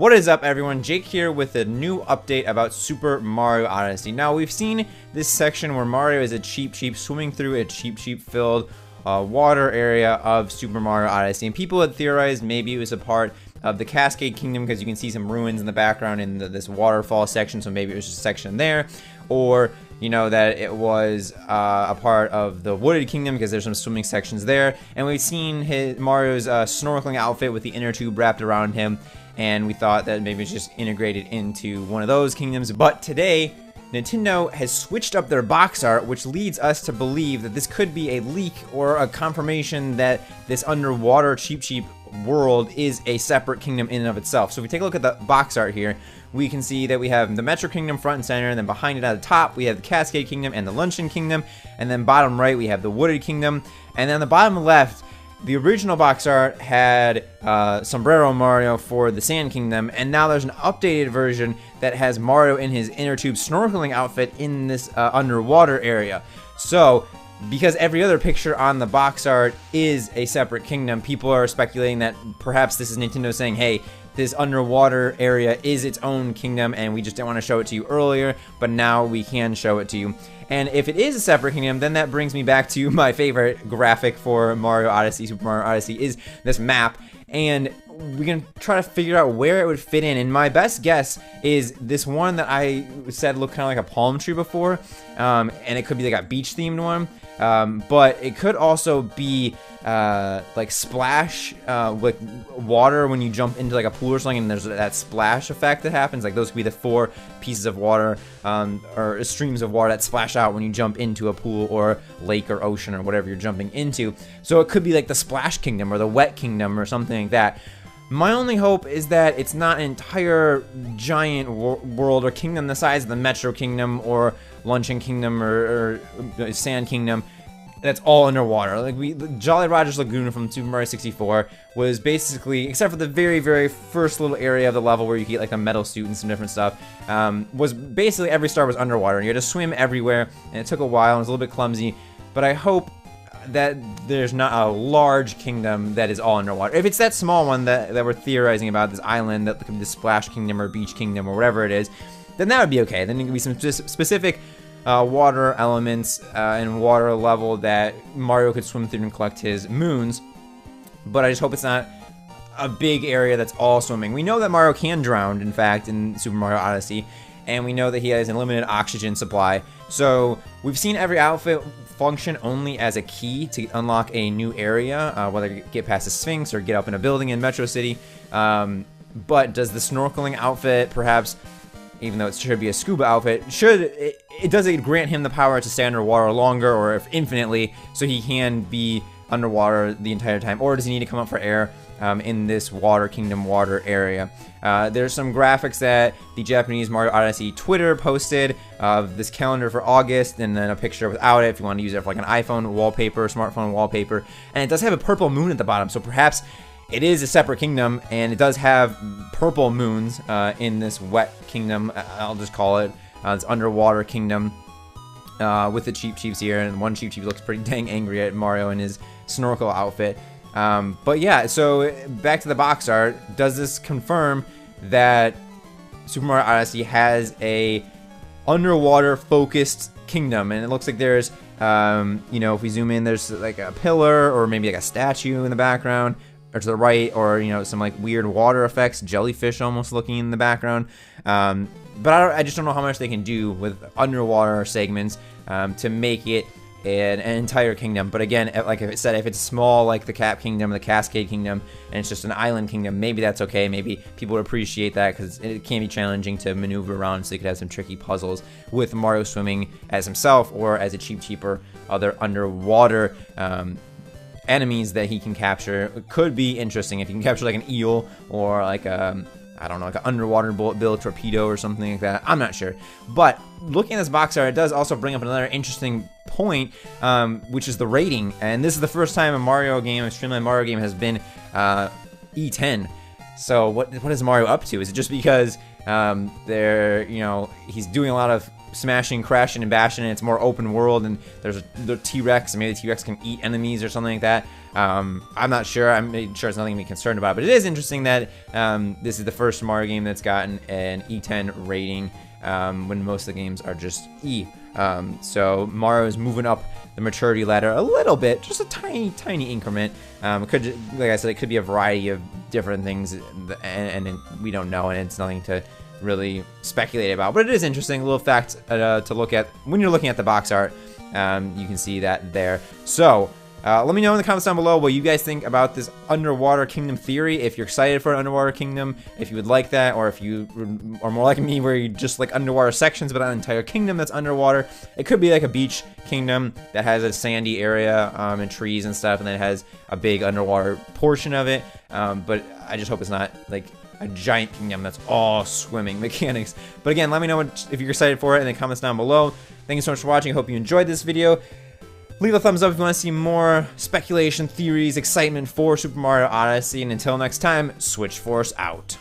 What is up, everyone? Jake here with a new update about Super Mario Odyssey. Now, we've seen this section where Mario is a Cheep Cheep swimming through a Cheep Cheep filled water area of Super Mario Odyssey, and people had theorized maybe it was a part of the Cascade Kingdom because you can see some ruins in the background in this waterfall section, so maybe it was just a section there, or you know, that it was a part of the Wooded Kingdom because there's some swimming sections there. And we've seen Mario's snorkeling outfit with the inner tube wrapped around him, and we thought that maybe it's just integrated into one of those kingdoms. But today, Nintendo has switched up their box art, which leads us to believe that this could be a leak or a confirmation that this underwater Cheep Cheep world is a separate kingdom in and of itself. So if we take a look at the box art here, we can see that we have the Metro Kingdom front and center, and then behind it at the top we have the Cascade Kingdom and the Luncheon Kingdom, and then bottom right we have the Wooded Kingdom, and then the bottom left, the original box art had Sombrero Mario for the Sand Kingdom, and now there's an updated version that has Mario in his inner tube snorkeling outfit in this underwater area. So because every other picture on the box art is a separate kingdom, people are speculating that perhaps this is Nintendo saying, hey, this underwater area is its own kingdom and we just didn't want to show it to you earlier, but now we can show it to you. And if it is a separate kingdom, then that brings me back to my favorite graphic for Mario Odyssey, Super Mario Odyssey, is this map. And we're going to try to figure out where it would fit in. And my best guess is this one that I said looked kind of like a palm tree before. And it could be like a beach themed one. But it could also be like splash, like water when you jump into like a pool or something, and there's that splash effect that happens. Like those could be the 4 pieces of water or streams of water that splash out when you jump into a pool or lake or ocean or whatever you're jumping into. So it could be like the Splash Kingdom or the Wet Kingdom or something like that. My only hope is that it's not an entire giant world or kingdom the size of the Metro Kingdom or Luncheon Kingdom or Sand Kingdom that's all underwater. Like Jolly Roger's Lagoon from Super Mario 64 was basically, except for the very, very first little area of the level where you get like a metal suit and some different stuff, was basically every star was underwater. And you had to swim everywhere, and it took a while and it was a little bit clumsy. But I hope that there's not a large kingdom that is all underwater. If it's that small one that we're theorizing about, this island that could be the Splash Kingdom or Beach Kingdom or whatever it is, then that would be okay. Then there could be some specific water elements and water level that Mario could swim through and collect his moons. But I just hope it's not a big area that's all swimming. We know that Mario can drown, in fact, in Super Mario Odyssey, and we know that he has a limited oxygen supply. So we've seen every outfit function only as a key to unlock a new area, whether you get past the Sphinx or get up in a building in Metro City. But does the snorkeling outfit, perhaps, even though it should be a scuba outfit, does it grant him the power to stay underwater longer or if infinitely, so he can be underwater the entire time, or does he need to come up for air in this Water Kingdom water area? There's some graphics that the Japanese Mario Odyssey Twitter posted of this calendar for August, and then a picture without it if you want to use it for like an iPhone wallpaper, smartphone wallpaper, and it does have a purple moon at the bottom, so perhaps it is a separate kingdom, and it does have purple moons in this Wet Kingdom, I'll just call it, this underwater kingdom with the Cheep Cheeps here, and one Cheep Cheep looks pretty dang angry at Mario in his snorkel outfit. But yeah, so back to the box art, does this confirm that Super Mario Odyssey has a underwater focused kingdom? And it looks like there's, you know, if we zoom in, there's like a pillar or maybe like a statue in the background, or to the right, or you know, some like weird water effects, jellyfish almost looking in the background. But I just don't know how much they can do with underwater segments to make it an entire kingdom. But again, like I said, if it's small like the Cap Kingdom, the Cascade Kingdom, and it's just an island kingdom, maybe that's okay. Maybe people would appreciate that because it can be challenging to maneuver around, so you could have some tricky puzzles with Mario swimming as himself or as a Cheep Cheep or other underwater enemies that he can capture. It could be interesting if you can capture like an eel or like a, I don't know, like an underwater bullet bill torpedo or something like that. I'm not sure. But looking at this box art, it does also bring up another interesting point, which is the rating. And this is the first time a Mario game, a Streamline Mario game, has been E10. So what is Mario up to? Is it just because you know, he's doing a lot of smashing, crashing, and bashing, and it's more open world, and there's the T-Rex, and maybe the T-Rex can eat enemies or something like that. I'm not sure. I'm sure it's nothing to be concerned about, but it is interesting that this is the first Mario game that's gotten an E10 rating when most of the games are just E. So Mario is moving up the maturity ladder a little bit, just a tiny increment. It could, like I said, it could be a variety of different things, and we don't know, and it's nothing to really speculate about. But it is interesting, a little fact to look at when you're looking at the box art. You can see that there. So let me know in the comments down below what you guys think about this underwater kingdom theory. If you're excited for an underwater kingdom, if you would like that, or if you are more like me where you just like underwater sections but not an entire kingdom that's underwater. It could be like a beach kingdom that has a sandy area and trees and stuff, and then it has a big underwater portion of it. But I just hope it's not like a giant kingdom that's all swimming mechanics. But again, let me know if you're excited for it in the comments down below. Thank you so much for watching. I hope you enjoyed this video. Leave a thumbs up if you want to see more speculation, theories, excitement for Super Mario Odyssey. And until next time, Switch Force out.